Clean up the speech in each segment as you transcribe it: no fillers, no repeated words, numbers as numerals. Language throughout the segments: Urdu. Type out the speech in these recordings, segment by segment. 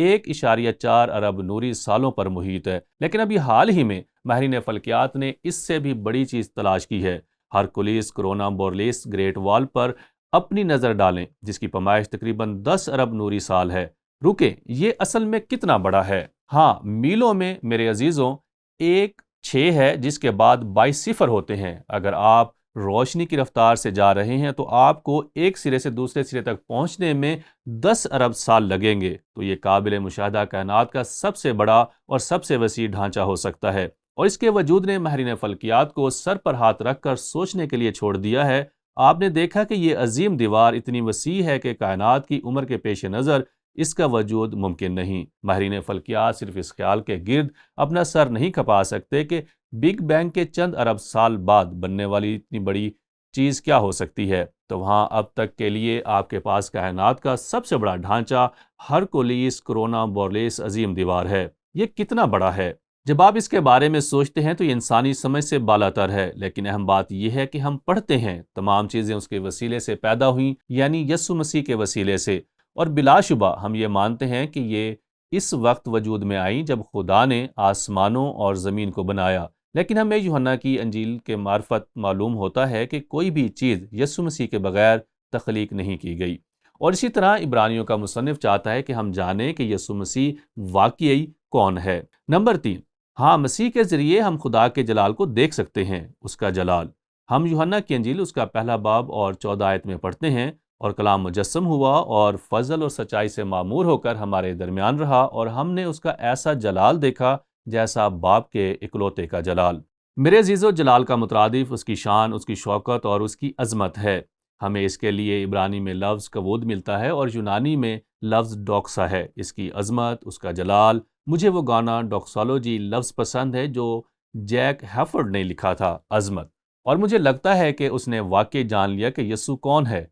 1.4 ارب نوری سالوں پر محیط ہے، لیکن ابھی حال ہی میں ماہرین فلکیات نے اس سے بھی بڑی چیز تلاش کی ہے۔ ہرکولیس کرونا بورلیس گریٹ وال پر اپنی نظر ڈالیں، جس کی پیمائش تقریباً 10 ارب نوری سال ہے۔ رکیں، یہ اصل میں کتنا بڑا ہے؟ ہاں، میلوں میں میرے عزیزوں 1.6 ہے، جس کے بعد 22 صفر ہوتے ہیں۔ اگر آپ روشنی کی رفتار سے جا رہے ہیں تو آپ کو ایک سرے سے دوسرے سرے تک پہنچنے میں 10 ارب سال لگیں گے۔ تو یہ قابل مشاہدہ کائنات کا سب سے بڑا اور سب سے وسیع ڈھانچہ ہو سکتا ہے، اور اس کے وجود نے ماہرین فلکیات کو سر پر ہاتھ رکھ کر سوچنے کے لیے چھوڑ دیا ہے۔ آپ نے دیکھا کہ یہ عظیم دیوار اتنی وسیع ہے کہ کائنات کی عمر کے پیش نظر اس کا وجود ممکن نہیں۔ ماہرین فلکیات صرف اس خیال کے گرد اپنا سر نہیں کھپا سکتے کہ بگ بینگ کے چند ارب سال بعد بننے والی اتنی بڑی چیز کیا ہو سکتی ہے۔ تو وہاں اب تک کے لیے آپ کے پاس کائنات کا سب سے بڑا ڈھانچہ ہرکولیس کرونا بورلیس عظیم دیوار ہے۔ یہ کتنا بڑا ہے؟ جب آپ اس کے بارے میں سوچتے ہیں تو یہ انسانی سمجھ سے بالاتر ہے، لیکن اہم بات یہ ہے کہ ہم پڑھتے ہیں تمام چیزیں اس کے وسیلے سے پیدا ہوئیں، یعنی یسوع مسیح کے وسیلے سے، اور بلا شبہ ہم یہ مانتے ہیں کہ یہ اس وقت وجود میں آئیں جب خدا نے آسمانوں اور زمین کو بنایا۔ لیکن ہمیں یوحنا کی انجیل کے معرفت معلوم ہوتا ہے کہ کوئی بھی چیز یسوع مسیح کے بغیر تخلیق نہیں کی گئی، اور اسی طرح عبرانیوں کا مصنف چاہتا ہے کہ ہم جانیں کہ یسوع مسیح واقعی کون ہے۔ نمبر 3، ہاں، مسیح کے ذریعے ہم خدا کے جلال کو دیکھ سکتے ہیں۔ اس کا جلال ہم یوحنا کی انجیل اس کا 1 باب اور 14 آیت میں پڑھتے ہیں، اور کلام مجسم ہوا اور فضل اور سچائی سے معمور ہو کر ہمارے درمیان رہا، اور ہم نے اس کا ایسا جلال دیکھا جیسا باپ کے اکلوتے کا جلال۔ میرے عزیزو، جلال کا مترادف اس کی شان، اس کی شوکت اور اس کی عظمت ہے۔ ہمیں اس کے لیے عبرانی میں لفظ کبود ملتا ہے اور یونانی میں لفظ ڈوکسا ہے۔ اس کی عظمت، اس کا جلال۔ مجھے وہ گانا ڈوکسالوجی لفظ پسند ہے جو جیک ہیفرڈ نے لکھا تھا، عظمت، اور مجھے لگتا ہے کہ اس نے واقعی جان لیا کہ یسوع کون ہے۔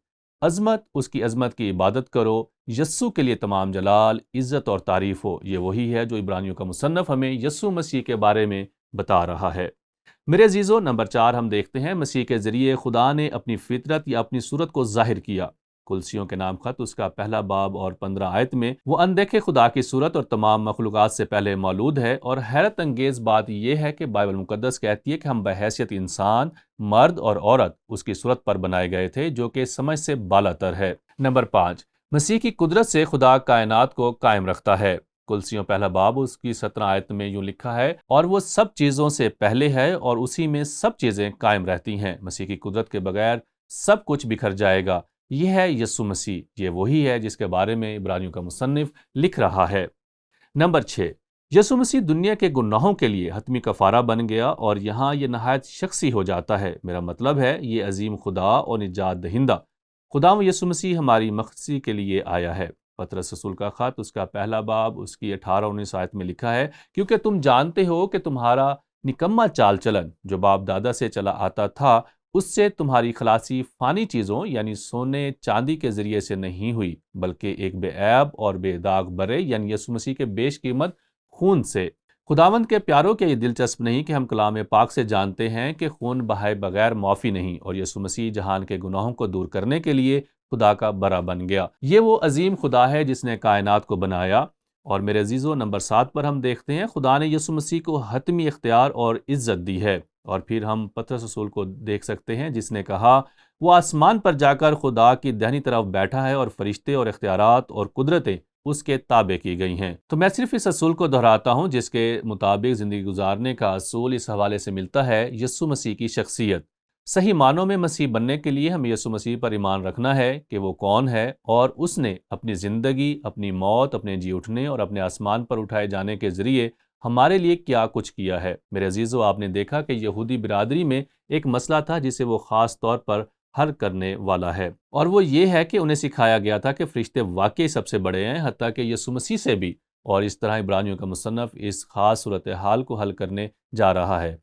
عظمت، اس کی عظمت کی عبادت کرو۔ یسوع کے لیے تمام جلال، عزت اور تعریف ہو۔ یہ وہی ہے جو عبرانیوں کا مصنف ہمیں یسوع مسیح کے بارے میں بتا رہا ہے۔ میرے عزیزو، نمبر 4 ہم دیکھتے ہیں مسیح کے ذریعے خدا نے اپنی فطرت یا اپنی صورت کو ظاہر کیا۔ کلسیوں کے نام خط اس کا 1 باب اور 15 آیت میں وہ اندیکھے خدا کی صورت اور تمام مخلوقات سے پہلے مولود ہے، اور حیرت انگیز بات یہ ہے کہ بائبل مقدس کہتی ہے کہ ہم بحیثیت انسان، مرد اور عورت اس کی صورت پر بنائے گئے تھے، جو کہ سمجھ سے بالاتر ہے۔ نمبر 5، مسیح کی قدرت سے خدا کائنات کو قائم رکھتا ہے۔ کلسیوں 1 باب اس کی 17 آیت میں یوں لکھا ہے، اور وہ سب چیزوں سے پہلے ہے اور اسی میں سب چیزیں قائم رہتی ہیں۔ مسیح کی قدرت کے بغیر سب کچھ بکھر جائے گا۔ یہ ہے یسوع مسیح، یہ وہی ہے جس کے بارے میں عبرانیوں کا مصنف لکھ رہا ہے۔ نمبر 6، یسوع مسیح دنیا کے گناہوں کے لیے حتمی کفارہ بن گیا، اور یہاں یہ نہایت شخصی ہو جاتا ہے۔ میرا مطلب ہے یہ عظیم خدا اور نجات دہندہ خداوند یسوع مسیح ہماری مخصی کے لیے آیا ہے۔ پطرس رسول کا خط اس کا 1 باب اس کی 18-19 آیت میں لکھا ہے، کیونکہ تم جانتے ہو کہ تمہارا نکما چال چلن جو باپ دادا سے چلا آتا تھا، اس سے تمہاری خلاصی فانی چیزوں یعنی سونے چاندی کے ذریعے سے نہیں ہوئی، بلکہ ایک بے عیب اور بے داغ برے یعنی یسوع مسیح کے بیش قیمت خون سے۔ خداوند کے پیاروں کے یہ دلچسپ نہیں کہ ہم کلام پاک سے جانتے ہیں کہ خون بہائے بغیر معافی نہیں، اور یسوع مسیح جہان کے گناہوں کو دور کرنے کے لیے خدا کا برا بن گیا۔ یہ وہ عظیم خدا ہے جس نے کائنات کو بنایا۔ اور میرے عزیزو، نمبر 7 پر ہم دیکھتے ہیں خدا نے یسوع مسیح کو حتمی اختیار اور عزت دی ہے، اور پھر ہم پطرس رسول کو دیکھ سکتے ہیں جس نے کہا وہ آسمان پر جا کر خدا کی دہنی طرف بیٹھا ہے، اور فرشتے اور اختیارات اور قدرتیں اس کے تابع کی گئی ہیں۔ تو میں صرف اس اصول کو دہراتا ہوں جس کے مطابق زندگی گزارنے کا اصول اس حوالے سے ملتا ہے، یسوع مسیح کی شخصیت۔ صحیح معنوں میں مسیح بننے کے لیے ہمیں یسوع مسیح پر ایمان رکھنا ہے کہ وہ کون ہے، اور اس نے اپنی زندگی، اپنی موت، اپنے جی اٹھنے اور اپنے آسمان پر اٹھائے جانے کے ذریعے ہمارے لیے کیا کچھ کیا ہے۔ میرے عزیزو، آپ نے دیکھا کہ یہودی برادری میں ایک مسئلہ تھا جسے وہ خاص طور پر حل کرنے والا ہے، اور وہ یہ ہے کہ انہیں سکھایا گیا تھا کہ فرشتے واقعی سب سے بڑے ہیں، حتیٰ کہ یسوع مسیح سے بھی، اور اس طرح عبرانیوں کا مصنف اس خاص صورتحال کو حل کرنے جا رہا ہے۔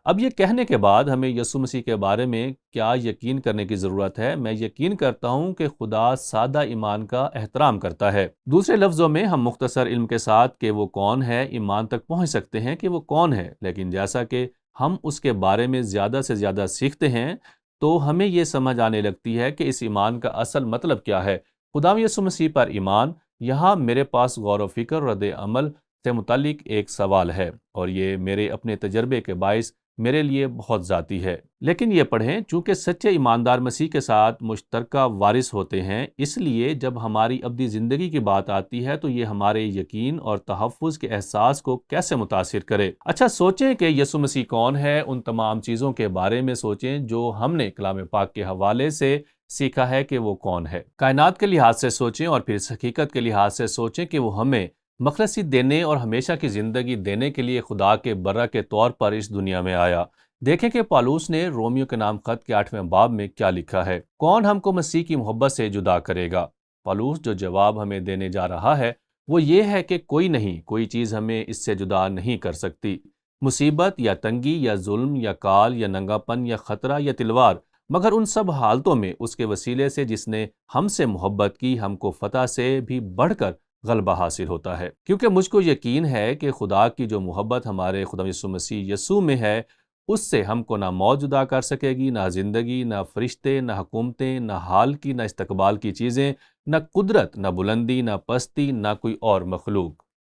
اب یہ کہنے کے بعد ہمیں یسوع مسیح کے بارے میں کیا یقین کرنے کی ضرورت ہے؟ میں یقین کرتا ہوں کہ خدا سادہ ایمان کا احترام کرتا ہے۔ دوسرے لفظوں میں ہم مختصر علم کے ساتھ کہ وہ کون ہے ایمان تک پہنچ سکتے ہیں کہ وہ کون ہے، لیکن جیسا کہ ہم اس کے بارے میں زیادہ سے زیادہ سیکھتے ہیں تو ہمیں یہ سمجھ آنے لگتی ہے کہ اس ایمان کا اصل مطلب کیا ہے۔ خدا یسوع مسیح پر ایمان یہاں میرے پاس غور و فکر اور رد عمل سے متعلق ایک سوال ہے، اور یہ میرے اپنے تجربے کے باعث میرے لیے بہت ذاتی ہے، لیکن یہ پڑھیں چونکہ سچے ایماندار مسیح کے ساتھ مشترکہ وارث ہوتے ہیں، اس لیے جب ہماری ابدی زندگی کی بات آتی ہے تو یہ ہمارے یقین اور تحفظ کے احساس کو کیسے متاثر کرے۔ اچھا، سوچیں کہ یسوع مسیح کون ہے، ان تمام چیزوں کے بارے میں سوچیں جو ہم نے کلام پاک کے حوالے سے سیکھا ہے کہ وہ کون ہے۔ کائنات کے لحاظ سے سوچیں اور پھر اس حقیقت کے لحاظ سے سوچیں کہ وہ ہمیں مخلصی دینے اور ہمیشہ کی زندگی دینے کے لیے خدا کے برہ کے طور پر اس دنیا میں آیا۔ دیکھیں کہ پالوس نے رومیو کے نام خط کے 8ویں باب میں کیا لکھا ہے۔ کون ہم کو مسیح کی محبت سے جدا کرے گا؟ پالوس جو جواب ہمیں دینے جا رہا ہے وہ یہ ہے کہ کوئی نہیں، کوئی چیز ہمیں اس سے جدا نہیں کر سکتی۔ مصیبت یا تنگی یا ظلم یا کال یا ننگا پن یا خطرہ یا تلوار، مگر ان سب حالتوں میں اس کے وسیلے سے جس نے ہم سے محبت کی ہم کو فتح سے بھی بڑھ کر غلبہ حاصل ہوتا ہے، کیونکہ مجھ کو یقین ہے کہ خدا کی جو محبت ہمارے خدا یسوع مسیح یسوع میں ہے، اس سے ہم کو نہ موت جدا کر سکے گی، نہ زندگی، نہ فرشتے، نہ حکومتیں، نہ حال کی، نہ استقبال کی چیزیں، نہ قدرت، نہ بلندی، نہ پستی، نہ کوئی اور مخلوق۔